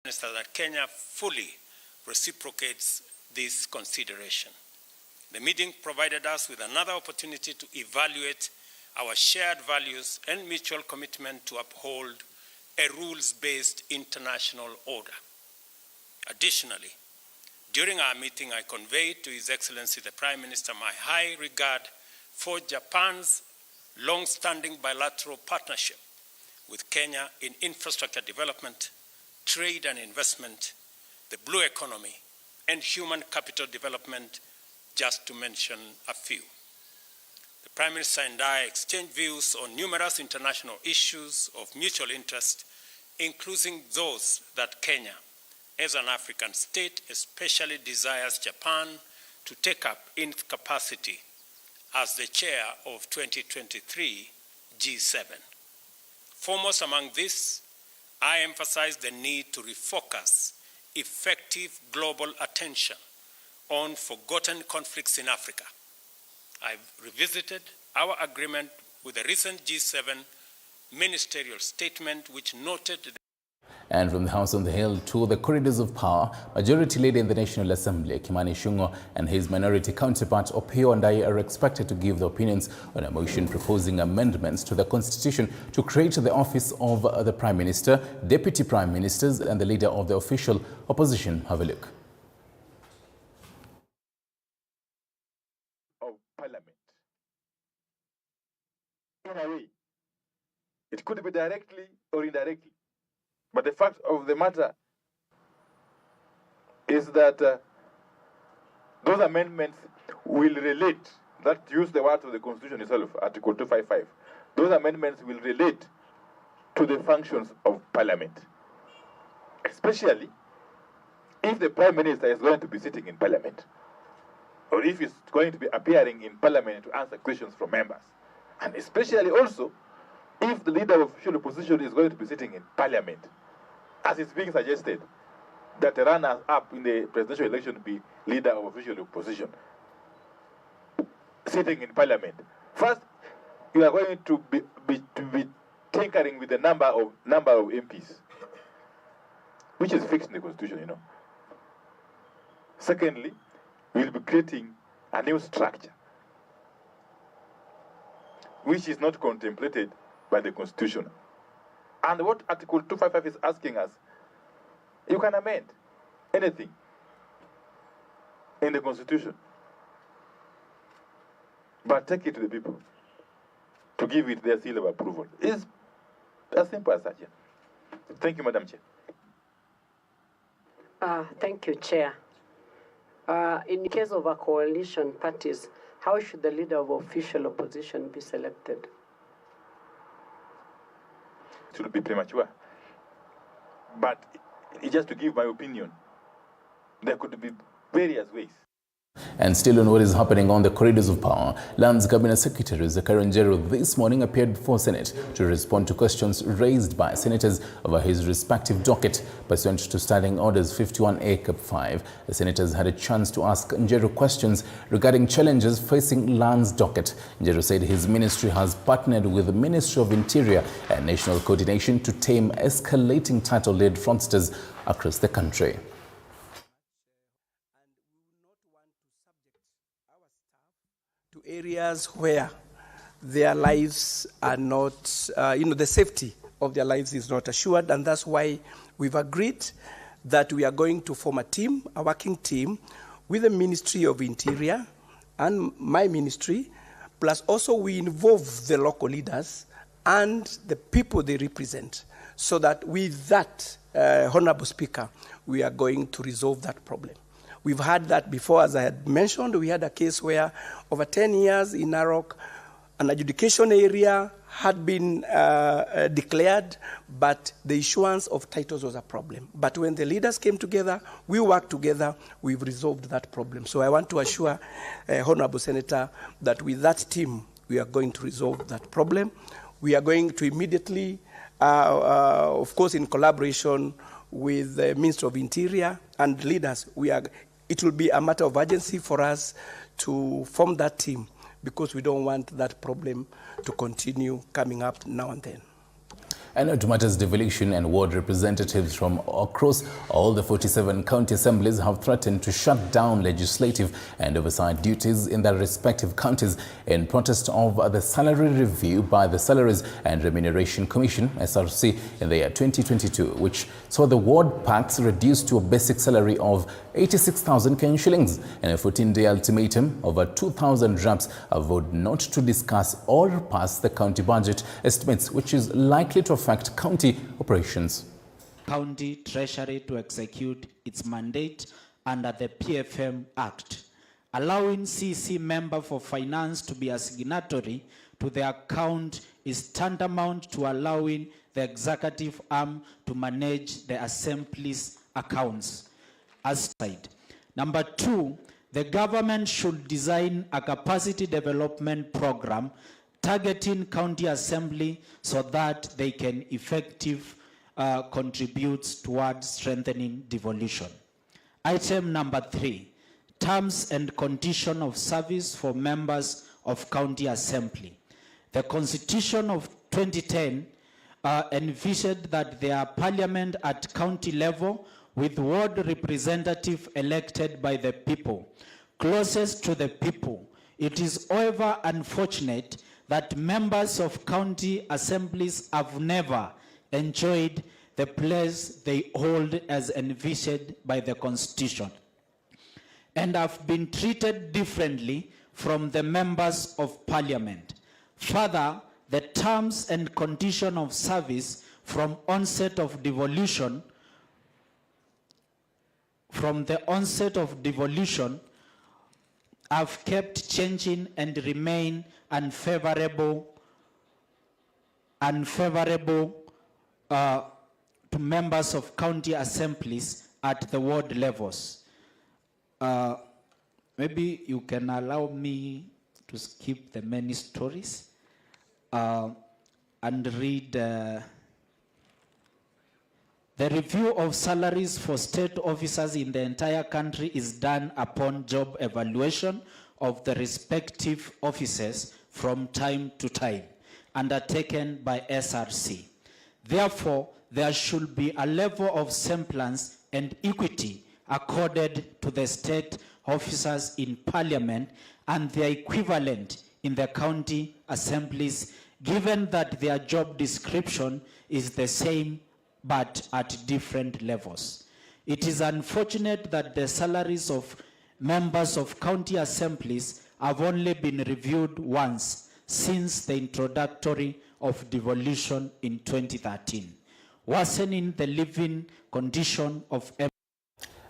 Minister, that Kenya fully reciprocates this consideration. The meeting provided us with another opportunity to evaluate our shared values and mutual commitment to uphold a rules-based international order. Additionally, during our meeting, I conveyed to His Excellency the Prime Minister my high regard for Japan's long-standing bilateral partnership with Kenya in infrastructure development, trade and investment, the blue economy, and human capital development, just to mention a few. The Prime Minister and I exchanged views on numerous international issues of mutual interest, including those that Kenya, as an African state, especially desires Japan to take up in capacity as the chair of 2023 G7. Foremost among this, I emphasize the need to refocus effective global attention on forgotten conflicts in Africa. I've revisited our agreement with the recent G7 ministerial statement, which noted that. And from the House on the Hill to the corridors of power, Majority Leader in the National Assembly, Kimani Ichung'wah, and his minority counterpart, Opiyo Wandayi, are expected to give their opinions on a motion proposing amendments to the Constitution to create the office of the Prime Minister, Deputy Prime Ministers, and the Leader of the official opposition. Have a look. Of Parliament. In a way, it could be directly or indirectly. But the fact of the matter is that those amendments will relate, that use the words of the Constitution itself, Article 255. Those amendments will relate to the functions of Parliament, especially if the Prime Minister is going to be sitting in Parliament, or if he's going to be appearing in Parliament to answer questions from members, and especially also if the Leader of official opposition is going to be sitting in Parliament, as is being suggested, that the runners-up in the presidential election be Leader of official opposition, sitting in Parliament. First, you are going to be tinkering with the number of MPs, which is fixed in the Constitution, you know. Secondly, we will be creating a new structure, which is not contemplated by the Constitution. And what Article 255 is asking us, you can amend anything in the Constitution, but take it to the people to give it their seal of approval. It's as simple as that. Thank you, Madam Chair. Thank you, Chair. In the case of a coalition parties, how should the Leader of official opposition be selected? It will be premature. But just to give my opinion, there could be various ways. And still on what is happening on the corridors of power, Lands Cabinet Secretary Zakaria Njeru this morning appeared before Senate to respond to questions raised by senators over his respective docket. Pursuant to Standing Orders 51A Cap 5, the senators had a chance to ask Njeru questions regarding challenges facing Lands docket. Njeru said his ministry has partnered with the Ministry of Interior and National Coordination to tame escalating title-led fraudsters across the country. Areas where their lives are not, the safety of their lives is not assured, and that's why we've agreed that we are going to form a team, a working team, with the Ministry of Interior and my ministry, plus also we involve the local leaders and the people they represent, so that with that, Honorable Speaker, we are going to resolve that problem. We've had that before, as I had mentioned. We had a case where over 10 years in Narok, an adjudication area had been declared, but the issuance of titles was a problem. But when the leaders came together, we worked together, we've resolved that problem. So I want to assure Honorable Senator that with that team, we are going to resolve that problem. We are going to immediately, of course, in collaboration with the Minister of Interior and leaders, it will be a matter of urgency for us to form that team, because we don't want that problem to continue coming up now and then. And to matters devolution, and ward representatives from across all the 47 county assemblies have threatened to shut down legislative and oversight duties in their respective counties in protest of the salary review by the Salaries and Remuneration Commission (SRC) in the year 2022, which saw the ward packs reduced to a basic salary of 86,000 Kenyan shillings and a 14-day ultimatum. Over 2,000 reps have voted not to discuss or pass the county budget estimates, which is likely to affect county operations. County Treasury to execute its mandate under the PFM Act, allowing CC member for finance to be a signatory to the account is tantamount to allowing the executive arm to manage the assembly's accounts. As side. Number 2, the government should design a capacity development program targeting county assembly so that they can effectively contribute towards strengthening devolution. Item number 3, terms and condition of service for members of county assembly. The Constitution of 2010 envisioned that there are parliament at county level with ward representative elected by the people, closest to the people. It is, however, unfortunate that members of county assemblies have never enjoyed the place they hold as envisioned by the Constitution and have been treated differently from the members of parliament. Further, the terms and condition of service from onset of devolution have kept changing and remain unfavorable to members of county assemblies at the ward levels. Maybe you can allow me to skip the many stories and read the review of salaries for state officers in the entire country is done upon job evaluation of the respective offices from time to time, undertaken by SRC. Therefore, there should be a level of semblance and equity accorded to the state officers in parliament and their equivalent in the county assemblies, given that their job description is the same but at different levels. It is unfortunate that the salaries of members of county assemblies have only been reviewed once since the introductory of devolution in 2013, worsening the living condition of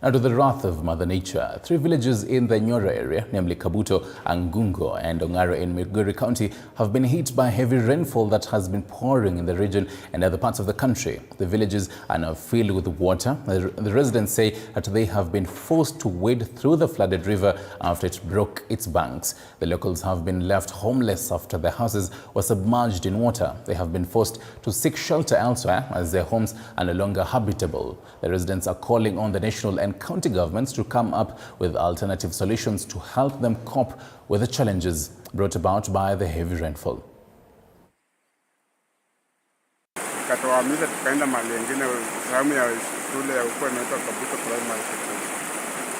Now, to the wrath of Mother Nature, 3 villages in the Nyora area, namely Kabuto, Angungo and Ongaro in Migori County, have been hit by heavy rainfall that has been pouring in the region and other parts of the country. The villages are now filled with water. The residents say that they have been forced to wade through the flooded river after it broke its banks. The locals have been left homeless after their houses were submerged in water. They have been forced to seek shelter elsewhere as their homes are no longer habitable. The residents are calling on the national and county governments to come up with alternative solutions to help them cope with the challenges brought about by the heavy rainfall. Tukatohamisha tukaenda mahali nyingine, sehemu ya shule ya huko inaitwa Kabuto Primary School.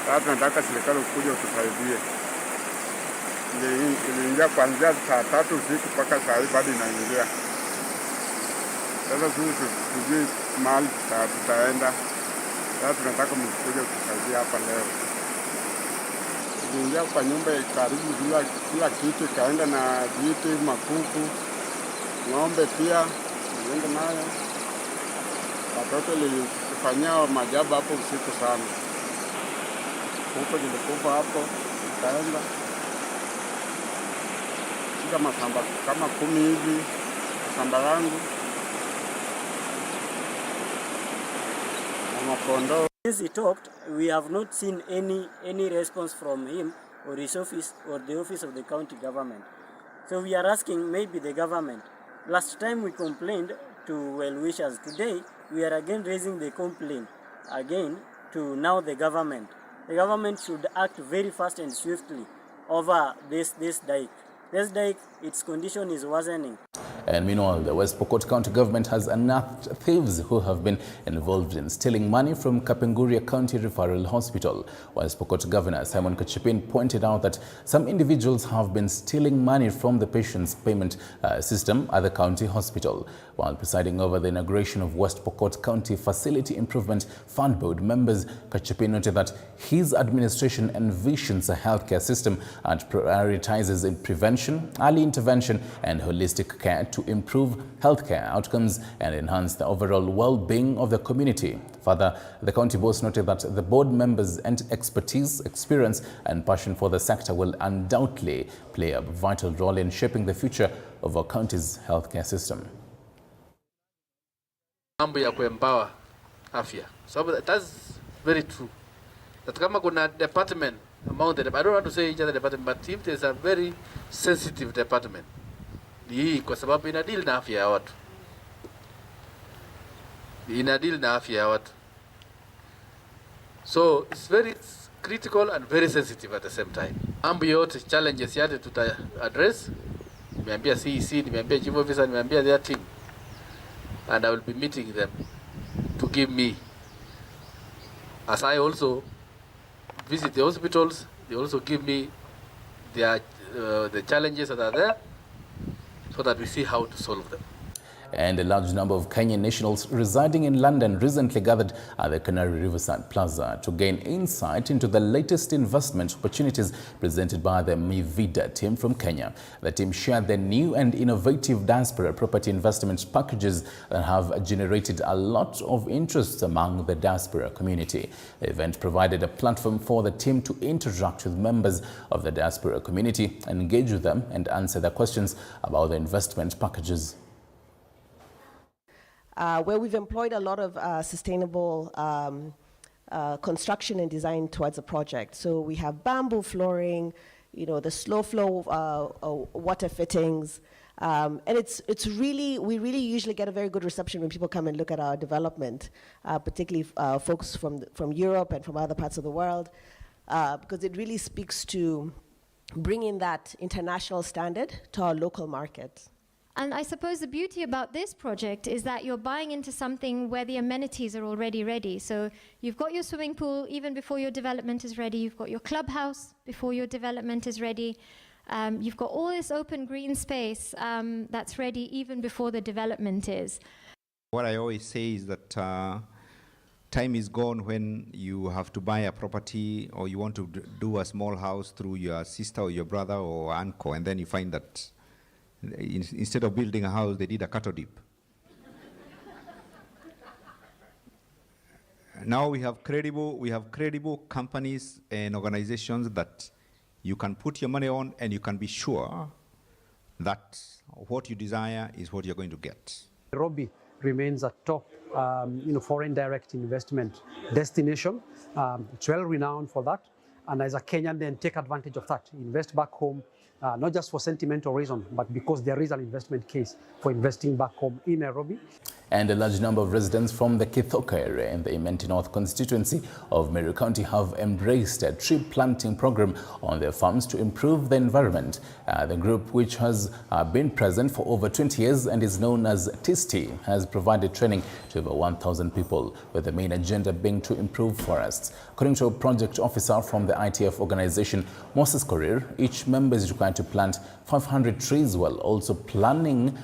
Sasa tunataka serikali kuja utusaidie. Iliingia kuanzia saa 3 usiku mpaka saa hii bado inaingia. Sasa sisi tujui mahali tutaenda. Sasa tunataka mkuje kutusaidia hapa leo. Tuliingia kwa nyumba karibu kila kitu, kaenda na viti, makuku, ng'ombe pia tulienda nayo. Watoto nilifanyia maajabu hapo usiku sana. Huko nilikufa hapo, kaenda shika masamba kama 10 hivi shamba langu. Since he talked, we have not seen any response from him or his office or the office of the county government. So we are asking maybe the government. Last time we complained to well-wishers. Today we are again raising the complaint again to now the government. The government should act very fast and swiftly over this dike. This dike, its condition is worsening. And meanwhile, the West Pokot County government has unearthed thieves who have been involved in stealing money from Kapenguria County Referral Hospital. West Pokot Governor Simon Kachipin pointed out that some individuals have been stealing money from the patient's payment system at the county hospital. While presiding over the inauguration of West Pokot County Facility Improvement Fund Board members, Kachipin noted that his administration envisions a healthcare system and prioritizes in prevention, early intervention and holistic care to improve healthcare outcomes and enhance the overall well-being of the community. Further, the county boss noted that the board members' expertise, experience and passion for the sector will undoubtedly play a vital role in shaping the future of our county's healthcare system. Mambo ya kuempower afya. So that's very true. That kama kuna department among the, I don't want to say each other department, but if there's a very sensitive department, hii kwa sababu ina deal na afya ya watu. Ina deal na afya ya watu. So it's very critical and very sensitive at the same time. Mambo yote challenges yate tuta address. Nimeambia CEC, nimeambia chief officer, nimeambia their team. And I will be meeting them to give me, as I also visit the hospitals, they also give me their, the challenges that are there so that we see how to solve them. And a large number of Kenyan nationals residing in London recently gathered at the Canary Riverside Plaza to gain insight into the latest investment opportunities presented by the MIVIDA team from Kenya. The team shared their new and innovative diaspora property investment packages that have generated a lot of interest among the diaspora community. The event provided a platform for the team to interact with members of the diaspora community, engage with them and answer their questions about the investment packages. Where we've employed a lot of sustainable construction and design towards a project. So we have bamboo flooring, you know, the slow flow water fittings, and it's really, we really usually get a very good reception when people come and look at our development, particularly folks from Europe and from other parts of the world, because it really speaks to bringing that international standard to our local market. And I suppose the beauty about this project is that you're buying into something where the amenities are already ready. So you've got your swimming pool even before your development is ready. You've got your clubhouse before your development is ready. You've got all this open green space that's ready even before the development is. What I always say is that time is gone when you have to buy a property or you want to do a small house through your sister or your brother or uncle, and then you find that instead of building a house, they did a cattle dip. Now we have credible companies and organizations that you can put your money on, and you can be sure that what you desire is what you're going to get. Nairobi remains a top foreign direct investment destination. It's well renowned for that. And as a Kenyan, then take advantage of that. Invest back home, not just for sentimental reason, but because there is an investment case for investing back home in Nairobi. And a large number of residents from the Kithoka area in the Imenti North constituency of Meru County have embraced a tree planting program on their farms to improve the environment. The group, which has been present for over 20 years and is known as TISTI, has provided training to over 1,000 people, with the main agenda being to improve forests. According to a project officer from the ITF organization, Moses Korir, each member is required to plant 500 trees, while also planning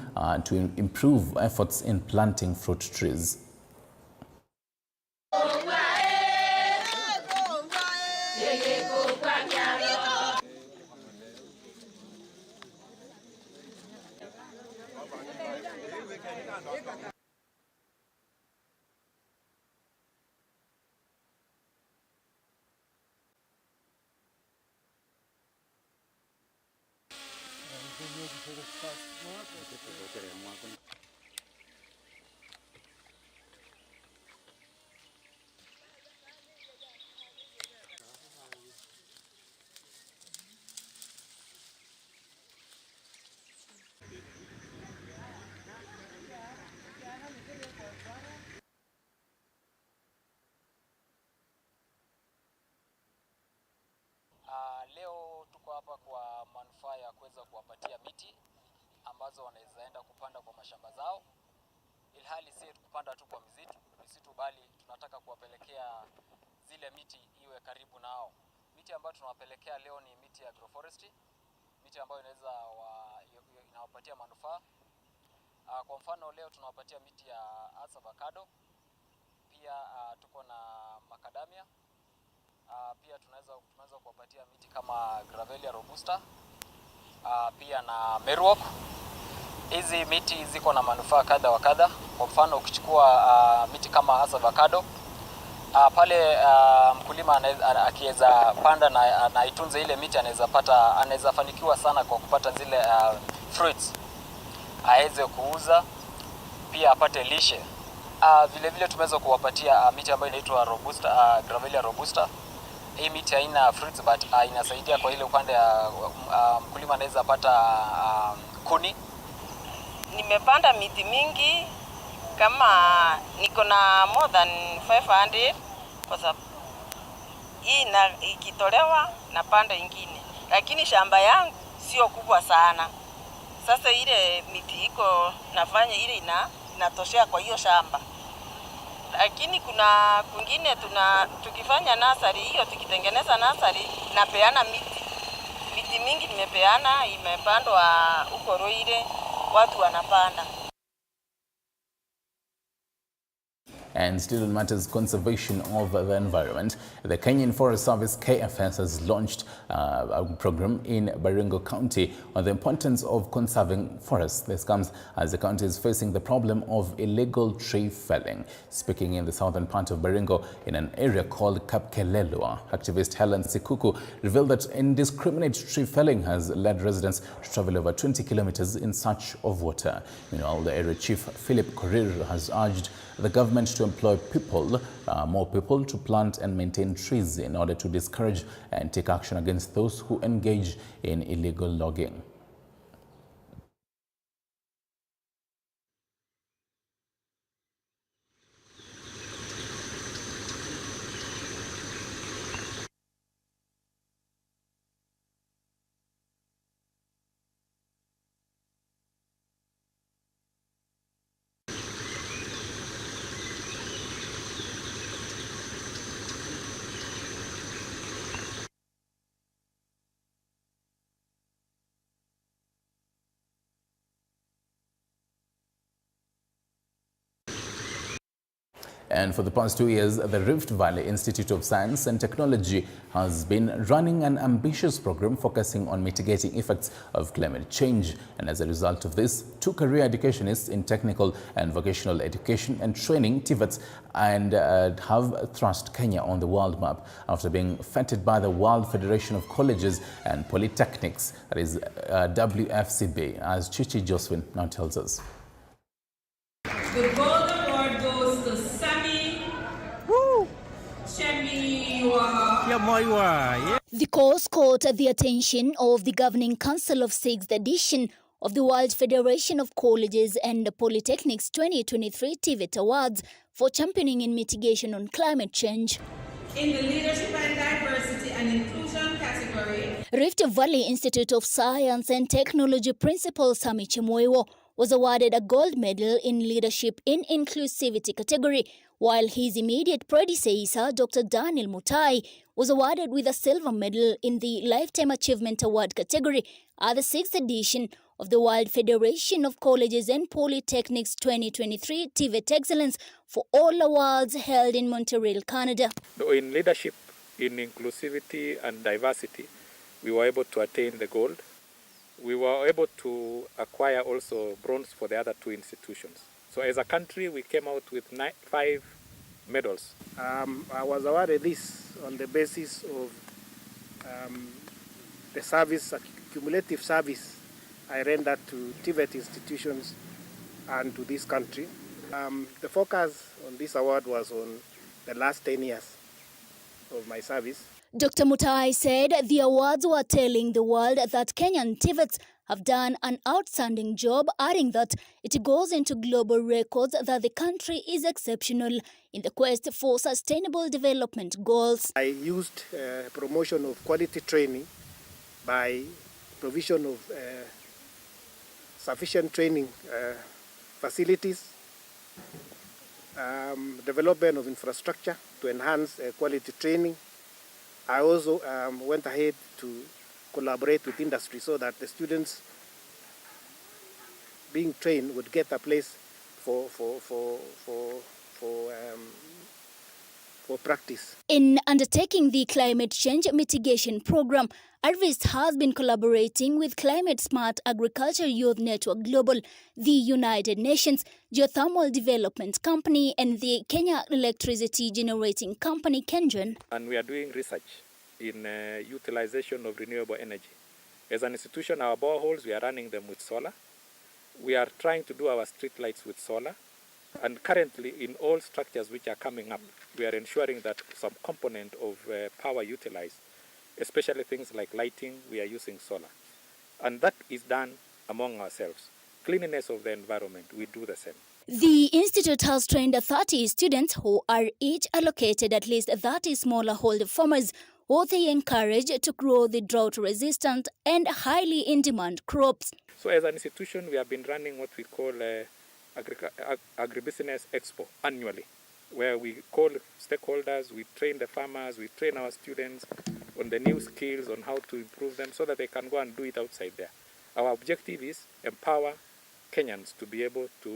to improve efforts in planting fruit trees. Leo tuko hapa kwa manufaa ya kuweza kuwapatia miti ambazo wanaweza enda kupanda kwa mashamba zao, ilhali si kupanda tu kwa misitu bali tunataka kuwapelekea zile miti iwe karibu nao. Miti ambayo tunawapelekea leo ni miti ya agroforestry, miti ambayo inawapatia manufaa. Kwa mfano leo tunawapatia miti ya avocado, pia tuko na macadamia, pia tunaweza kuwapatia miti kama Gravelia robusta, pia na meruoc. Hizi miti ziko na manufaa kadha wa kadha. Kwa mfano ukichukua miti kama avocado, pale mkulima akiweza panda na itunze ile miti anaweza fanikiwa sana kwa kupata zile fruits, aweze kuuza, pia apate lishe. Vile vile tumeweza kuwapatia miti ambayo inaitwa robusta, Gravelia robusta. Hii miti haina fruits but inasaidia kwa ile upande ya mkulima anaweza pata kuni. Nimepanda miti mingi, kama niko na more than 500, kwa sababu hii ikitolewa na panda ingine, lakini shamba yangu sio kubwa sana. Sasa ile miti iko nafanya ile inatoshea kwa hiyo shamba, lakini kuna kwingine tukifanya nasari hiyo, tukitengeneza nasari napeana miti mingi nimepeana, imepandwa huko Roire, watu wanapanda. And still on matters conservation of the environment, the Kenyan Forest Service KFS has launched a program in Baringo County on the importance of conserving forests. This comes as the county is facing the problem of illegal tree felling. Speaking in the southern part of Baringo in an area called Kapkelelua, activist Helen Sikuku revealed that indiscriminate tree felling has led residents to travel over 20 kilometers in search of water. Meanwhile, the area chief Philip Korir has urged the government to employ more people to plant and maintain trees in order to discourage and take action against those who engage in illegal logging. And for the past 2 years, the Rift Valley Institute of Science and Technology has been running an ambitious program focusing on mitigating effects of climate change. And as a result of this, 2 career educationists in technical and vocational education and training, TVETs, and have thrust Kenya on the world map after being feted by the World Federation of Colleges and Polytechnics, that is WFCB, as Chichi Josephine now tells us. The gold award goes to Sami Chemiwa. The course caught the attention of the Governing Council of 6th edition of the World Federation of Colleges and Polytechnics 2023 TVET Awards for championing in mitigation on climate change. In the Leadership and Diversity and Inclusion category, Rift Valley Institute of Science and Technology Principal Sami Chemwewo was awarded a gold medal in Leadership in Inclusivity category, while his immediate predecessor, Dr. Daniel Mutai, was awarded with a silver medal in the Lifetime Achievement Award category at the 6th edition of the World Federation of Colleges and Polytechnics 2023 TVET Excellence for All Awards held in Montreal, Canada. In Leadership in Inclusivity and Diversity, we were able to attain the gold. We were able to acquire also bronze for the other 2 institutions. So as a country, we came out with 5 medals. I was awarded this on the basis of the service, cumulative service I rendered to TVET institutions and to this country. The focus on this award was on the last 10 years of my service. Dr. Mutai said the awards were telling the world that Kenyan TVETs have done an outstanding job, adding that it goes into global records that the country is exceptional in the quest for sustainable development goals. I used promotion of quality training by provision of sufficient training facilities, development of infrastructure to enhance quality training. I also went ahead to collaborate with industry so that the students being trained would get a place for practice. In undertaking the climate change mitigation program, Arvist has been collaborating with Climate Smart Agriculture Youth Network Global, the United Nations Geothermal Development Company, and the Kenya Electricity Generating Company, KenGen. And we are doing research in utilization of renewable energy. As an institution, our boreholes, we are running them with solar. We are trying to do our street lights with solar. And currently, in all structures which are coming up, we are ensuring that some component of power utilized, especially things like lighting, we are using solar. And that is done among ourselves. Cleanliness of the environment, we do the same. The institute has trained 30 students who are each allocated at least 30 smaller-holder farmers who they encourage to grow the drought-resistant and highly in-demand crops. So as an institution, we have been running what we call Agribusiness Expo annually, where we call stakeholders, we train the farmers, we train our students on the new skills, on how to improve them so that they can go and do it outside there. Our objective is empower Kenyans to be able to